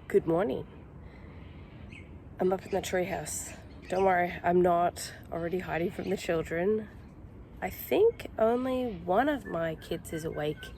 Good morning. I'm up in the treehouse. Don't worry, I'm not already hiding from the children. I think only one of my kids is awake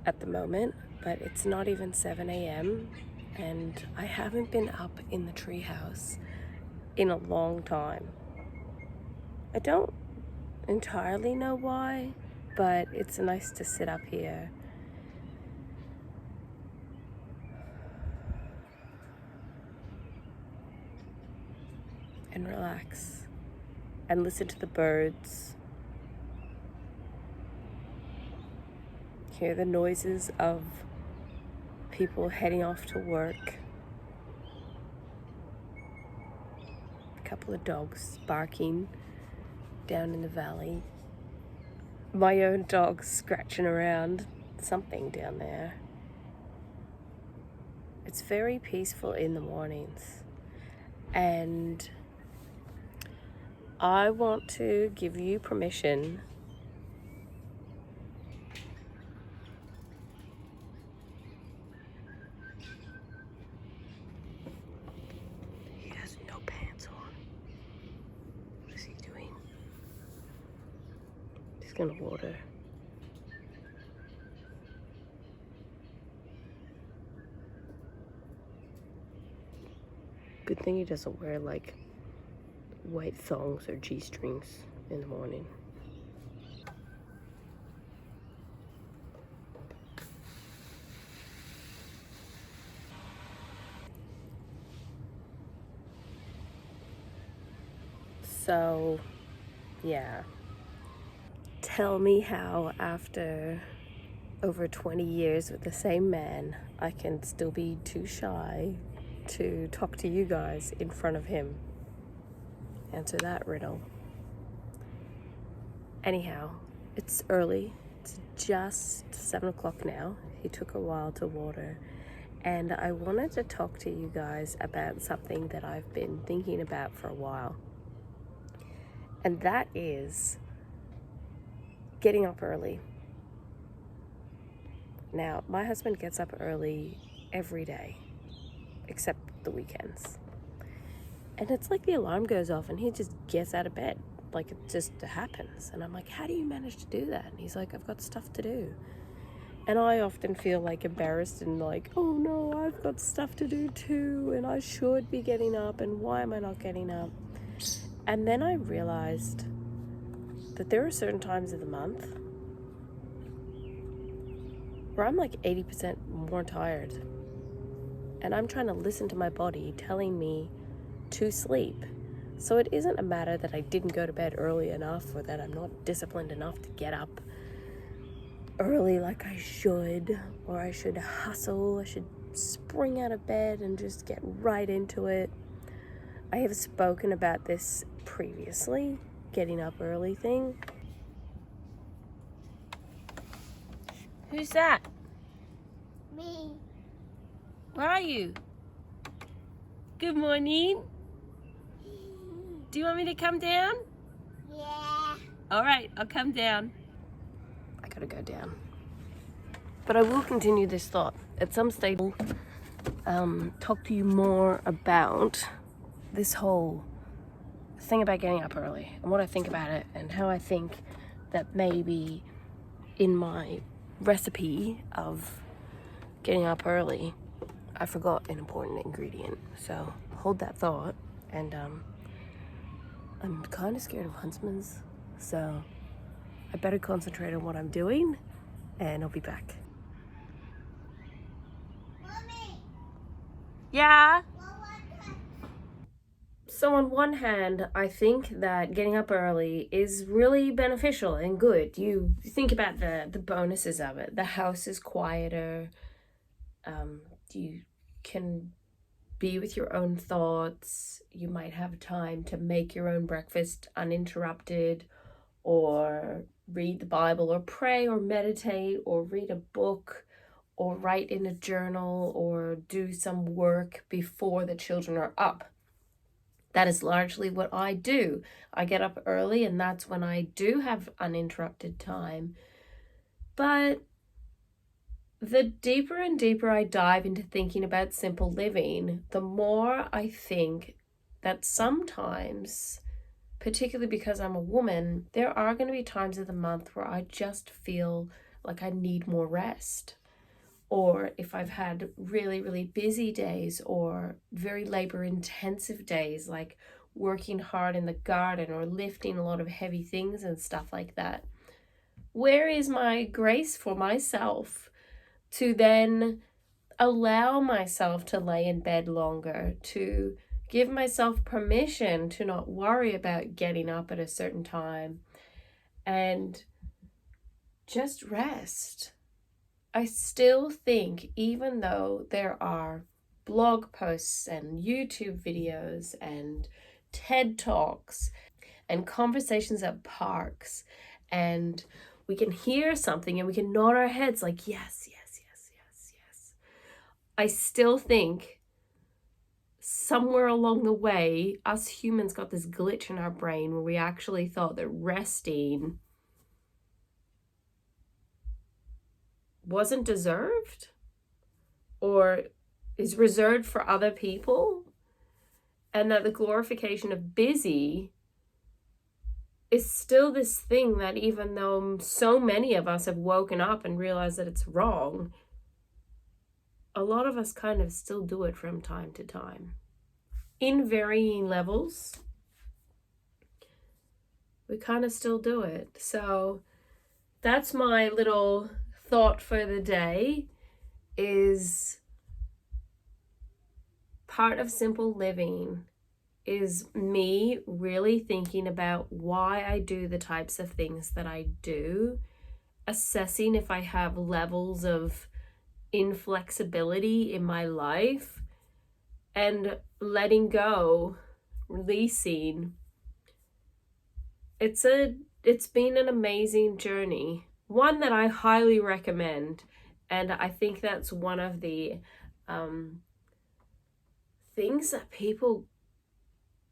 at the moment, but it's not even 7 a.m. and I haven't been up in the treehouse in a long time. I don't entirely know why, but it's nice to sit up here and relax and listen to the birds, hear the noises of people heading off to work, a couple of dogs barking down in the valley, my own dog scratching around something down there. It's very peaceful in the mornings, and I want to give you permission he has no pants on. What is he doing? He's gonna water. Good thing he doesn't wear like white thongs or G-strings in the morning. So, yeah. Tell me how after over 20 years with the same man, I can still be too shy to talk to you guys in front of him. Answer that riddle. Anyhow, it's early. It's just 7 o'clock now. He took a while to water. And I wanted to talk to you guys about something that I've been thinking about for a while. And that is getting up early. Now, my husband gets up early every day, except the weekends. And it's like the alarm goes off and he just gets out of bed. Like it just happens. And I'm like, how do you manage to do that? And he's like, I've got stuff to do. And I often feel like embarrassed and like, oh no, I've got stuff to do too. And I should be getting up. And why am I not getting up? And then I realized that there are certain times of the month where I'm like 80% more tired. And I'm trying to listen to my body telling me to sleep. So it isn't a matter that I didn't go to bed early enough or that I'm not disciplined enough to get up early like I should, or I should hustle, I should spring out of bed and just get right into it. I have spoken about this previously, getting up early thing. Who's that? Me. Where are you? Good morning. Do you want me to come down? Yeah. All right, I'll come down. I gotta go down. But I will continue this thought. At some stage, talk to you more about this whole thing about getting up early and what I think about it and how I think that maybe in my recipe of getting up early, I forgot an important ingredient. So hold that thought, and I'm kind of scared of huntsmans, so I better concentrate on what I'm doing, and I'll be back. Mommy. Yeah? So on one hand, I think that getting up early is really beneficial and good. You think about the bonuses of it. The house is quieter. You can be with your own thoughts. You might have time to make your own breakfast uninterrupted, or read the Bible, or pray, or meditate, or read a book, or write in a journal, or do some work before the children are up. That is largely what I do. I get up early, and that's when I do have uninterrupted time. But the deeper and deeper I dive into thinking about simple living, the more I think that sometimes, particularly because I'm a woman, there are going to be times of the month where I just feel like I need more rest. Or if I've had really, really busy days or very labor intensive days, like working hard in the garden or lifting a lot of heavy things and stuff like that, where is my grace for myself to then allow myself to lay in bed longer, to give myself permission to not worry about getting up at a certain time and just rest? I still think, even though there are blog posts and YouTube videos and TED Talks and conversations at parks, and we can hear something and we can nod our heads like, yes, yes, yes, yes, yes. I still think somewhere along the way, us humans got this glitch in our brain where we actually thought that resting wasn't deserved or is reserved for other people, and that the glorification of busy is still this thing that, even though so many of us have woken up and realized that it's wrong, a lot of us kind of still do it from time to time in varying levels. We kind of still do it. So that's my little thought for the day, is part of simple living is me really thinking about why I do the types of things that I do, assessing if I have levels of inflexibility in my life, and letting go, releasing. It's been an amazing journey, one that I highly recommend, and I think that's one of the things that people,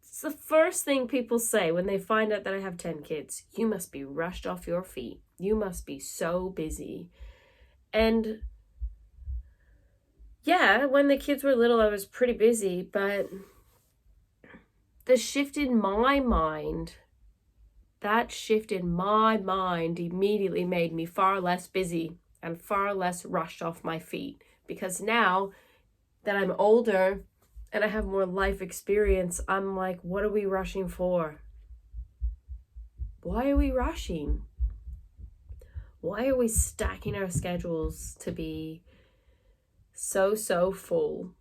it's the first thing people say when they find out that I have 10 kids. You must be rushed off your feet. You must be so busy. And yeah, when the kids were little, I was pretty busy, but the shift in my mind, that shift in my mind immediately made me far less busy and far less rushed off my feet. Because now that I'm older and I have more life experience, I'm like, what are we rushing for? Why are we rushing? Why are we stacking our schedules to be so full?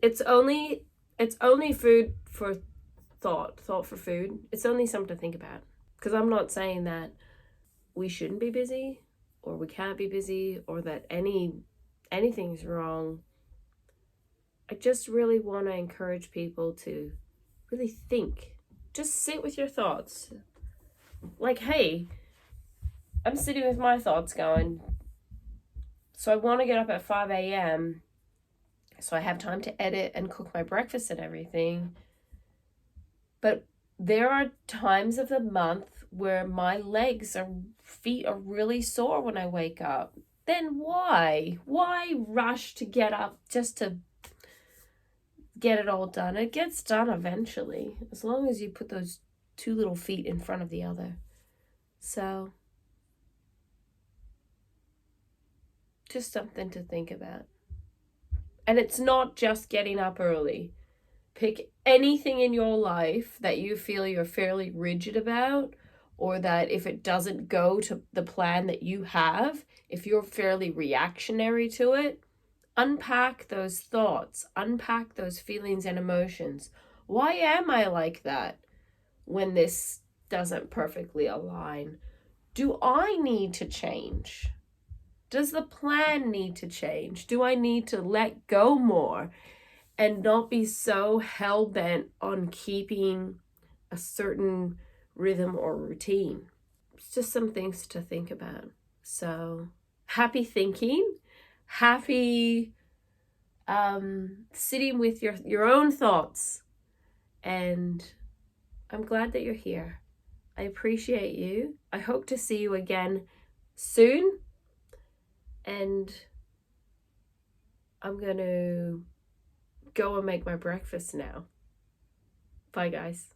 It's only food for thought for food. It's only something to think about. Because I'm not saying that we shouldn't be busy or we can't be busy or that anything's wrong. I just really want to encourage people to really think. Just sit with your thoughts. Like, hey, I'm sitting with my thoughts going, so I want to get up at 5 a.m. so I have time to edit and cook my breakfast and everything. But there are times of the month where my feet are really sore when I wake up. Then why? Why rush to get up just to get it all done? It gets done eventually, as long as you put those two little feet in front of the other. So, just something to think about. And it's not just getting up early. Pick anything in your life that you feel you're fairly rigid about, or that if it doesn't go to the plan that you have, if you're fairly reactionary to it, unpack those thoughts, unpack those feelings and emotions. Why am I like that when this doesn't perfectly align? Do I need to change? Does the plan need to change? Do I need to let go more and not be so hell-bent on keeping a certain rhythm or routine? It's just some things to think about. So, happy thinking, happy sitting with your own thoughts, and I'm glad that you're here. I appreciate you. I hope to see you again soon. and I'm gonna go and make my breakfast now. Bye, guys.